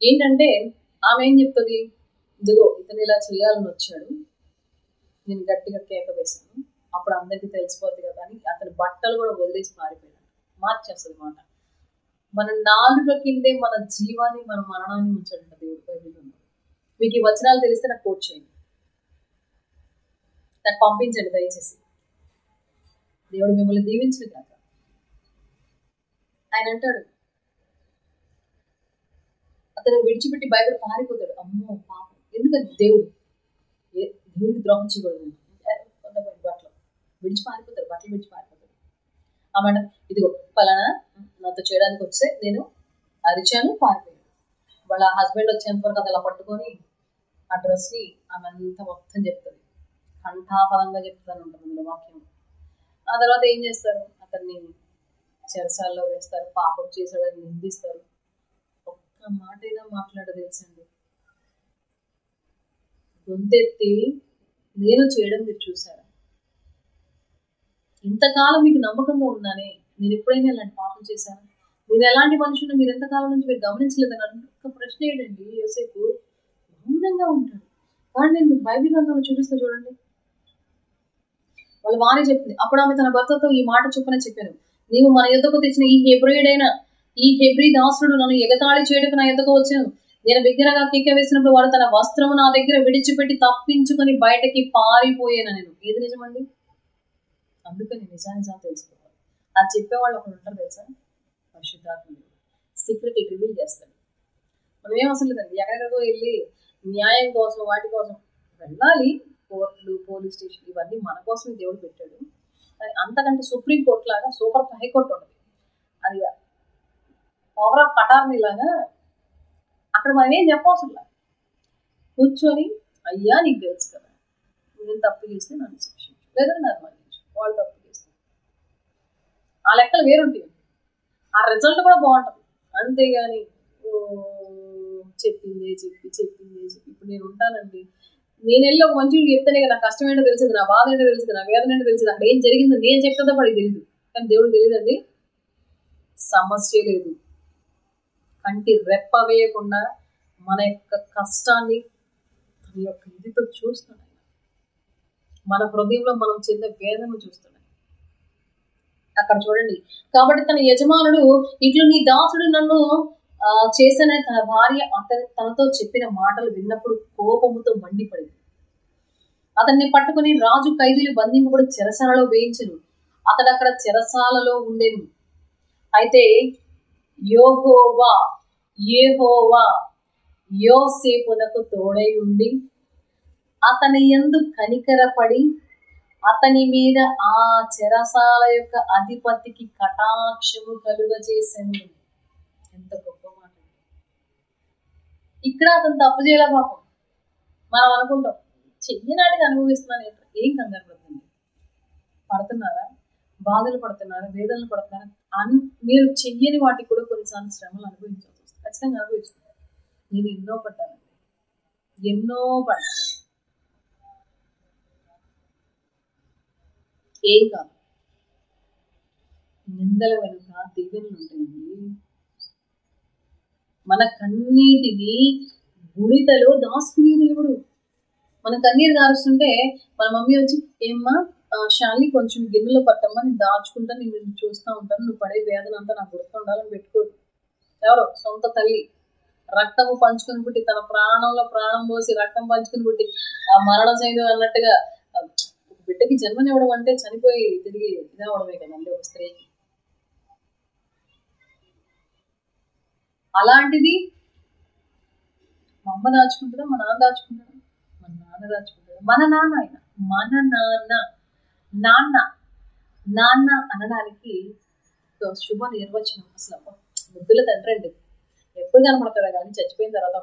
ఏంటంటే ఆమె ఏం చెప్తుంది, ఇదిగో ఇతను ఇలా చేయాలని వచ్చాడు, నేను గట్టిగా కేక వేశాను, అప్పుడు అందరికీ తెలిసిపోద్ది కదా అని అతని బట్టలు కూడా వదిలేసి పారిపోయాడు. మార్చేస్తుంది మాట. మన నాలుక కిందే మన జీవాన్ని మన మరణాన్ని ఉంచండి దేవుడి బైబిల్లో. మీకు ఈ వచనాలు తెలిస్తే నాకు కోట్ చేయండి, నాకు పంపించండి దయచేసి. దేవుడు మిమ్మల్ని దీవించడు కాక. ఆయన అంటాడు, అతను విడిచిపెట్టి బయట పారిపోతాడు. అమ్మో పాపం, ఎందుకంటే దేవుడికి ద్రోహం చేయకూడదు. బట్టలు విడిచి పారిపోతాడు, బట్టలు విడిచి పారిపోతాడు. ఆమె ఇదిగో పలానా నాతో చేయడానికి వస్తే నేను అరిచాను, పారిపోయాను. వాళ్ళ హస్బెండ్ వచ్చేంత వరకు అది అలా పట్టుకొని ఆ డ్రెస్ని ఆమె అంతా మొత్తం చెప్తుంది, కంఠాపదంగా చెప్తాను ఉంటుంది వాక్యం. ఆ తర్వాత ఏం చేస్తారు, అతన్ని చెరసాల్లో వేస్తారు, పాపం చేశాడని నిందిస్తారు. ఒక్క మాట అయినా మాట్లాడదు తెలుసండి. గొంతెత్తి నేను చేయడం మీరు చూసారా? ఇంతకాలం మీకు నమ్మకంగా ఉన్నానే, నేను ఎప్పుడైనా ఇలాంటి పాపం చేశాను? నేను ఎలాంటి మనుషులు మీరు ఎంతకాలం నుంచి మీరు గమనించలేదని ఒక్క ప్రశ్న ఏంటండి. యోసేపు మౌనంగా ఉంటాడు. కానీ నేను మీకు బైబిల్ గ్రంథంలో చూపిస్తా చూడండి. వాళ్ళ భార్య చెప్పింది, అప్పుడు ఆమె తన భర్తతో ఈ మాట చొప్పున చెప్పాను, నీవు మన యుద్ధకు తెచ్చిన ఈ హెబ్రీ దాసుడు నన్ను ఎగతాళి చేయడానికి నా యుద్ధకు వచ్చాను. నేను బిగ్గరగా కేక వేసినప్పుడు వాడు తన వస్త్రము నా దగ్గర విడిచిపెట్టి తప్పించుకొని బయటకి పారిపోయాను. నేను ఏది నిజమండి? అందుకని నిజానిజాలు తెలుసుకోవాలి. అది చెప్పేవాళ్ళు ఒకరు ఉంటారు తెలుసా, పరిశుద్ధాత్మ సీక్రెట్ రివీల్ చేస్తాడు. మనం ఏం అవసరం లేదండి ఎక్కడెక్కడికో వెళ్ళి న్యాయం కోసం వాటి కోసం వెళ్ళాలి. కోర్టులు, పోలీస్ స్టేషన్ ఇవన్నీ మన కోసమే దేవుడు పెట్టాడు. కానీ అంతకంటే సుప్రీంకోర్టు లాగా సూపర్ హైకోర్టు ఉండదు. అది పవర్ ఆఫ్ అటార్నీ లాగా అక్కడ మనం ఏం చెప్పవసరం లేదు. కూర్చొని అయ్యా నీకు తెలుసు కదా, నేను తప్పు చేస్తే నన్ను శిక్షించు, లేదా నన్ను మన్నించు. వాళ్ళు తప్పు చేస్తారు, ఆ లెక్కలు వేరుంటాయి, ఆ రిజల్ట్ కూడా బాగుంటుంది. అంతేగాని చెప్పింది ఇప్పుడు నేను ఉంటానండి, నేను వెళ్ళి ఒక మంచి చెప్తేనే కదా నా కష్టం ఏంటో తెలిసింది, నా బాధ ఏంటో తెలిసింది, నా వేదన ఏంటో తెలిసింది, అక్కడ ఏం జరిగిందో నేను చెప్తుందో వాడికి తెలియదు. కానీ దేవుడు తెలియదండి, సమస్య లేదు. కంటి రెప్ప వేయకుండా మన యొక్క కష్టాన్ని తన యొక్క ఇదితో చూస్తున్నాడు. మన హృదయంలో మనం చెందే వేదన చూస్తున్నాడు. అక్కడ చూడండి, కాబట్టి తన యజమానుడు ఇట్లు నీ దాసుడు నన్ను చేశానని తన భార్య తనతో చెప్పిన మాటలు విన్నప్పుడు కోపముతో మండిపడింది. అతన్ని పట్టుకుని రాజు ఖైదీలు బంధింపబడి చెరసాలలో వేయించను. అతడు అక్కడ చెరసాలలో ఉండేను. అయితే యెహోవా యోసేపునకు తోడై ఉండి అతని యందు కనికరపడి అతని మీద ఆ చెరసాల యొక్క అధిపతికి కటాక్షము కలుగజేసెను. ఎంత గొప్ప మాట! ఇక్కడ అతను తప్పు చేయలే పాపం. మనం అనుకుంటాం చెయ్యనాటికి అనుభవిస్తున్నాను. ఏం కంగారు పడుతుంది? పడుతున్నారా? బాధలు పడుతున్నారా? వేదనలు పడుతున్నారా? మీరు చెయ్యని వాటికి కూడా కొన్నిసార్లు శ్రమలు అనుభవించాల్సి వస్తుంది. ఖచ్చితంగా అనుభవిస్తున్నారు. నేను ఎన్నో పడ్డాను. ఏం కాదు, నిందల వెనుక దీవెనలు ఉంటాయండి. మన కన్నీటిని గుడితలో దాచుకునే దేవుడు. మన కన్నీరు దారుస్తుంటే మన మమ్మీ వచ్చి, ఏమ్మా శాలిని కొంచెం గిన్నెలో పట్టమ్మా, నేను దాచుకుంటా, నేను చూస్తూ ఉంటాను, నువ్వు పడే వేదన అంతా నాకు గుర్తుండాలని పెట్టుకోదు. ఎవరో సొంత తల్లి రక్తము పంచుకుని పుట్టి, తన ప్రాణంలో ప్రాణం పోసి రక్తం పంచుకుని పుట్టి ఆ మరణం చేయదు అన్నట్టుగా బిడ్డకి జన్మనివ్వడం అంటే చనిపోయి తిరిగి ఇదవడమే కదండి ఒక స్త్రీకి. అలాంటిది మా అమ్మ దాచుకుంటుందా, మా నాన్న దాచుకుంటాడా? మా నాన్న దాచుకుంటాడు. నాన్న అనడానికి శుభ నిర్వచనం. అసలు ముద్దుల తండ్రి అండి. ఎప్పుడు కనపడతాడా కానీ చచ్చిపోయిన తర్వాత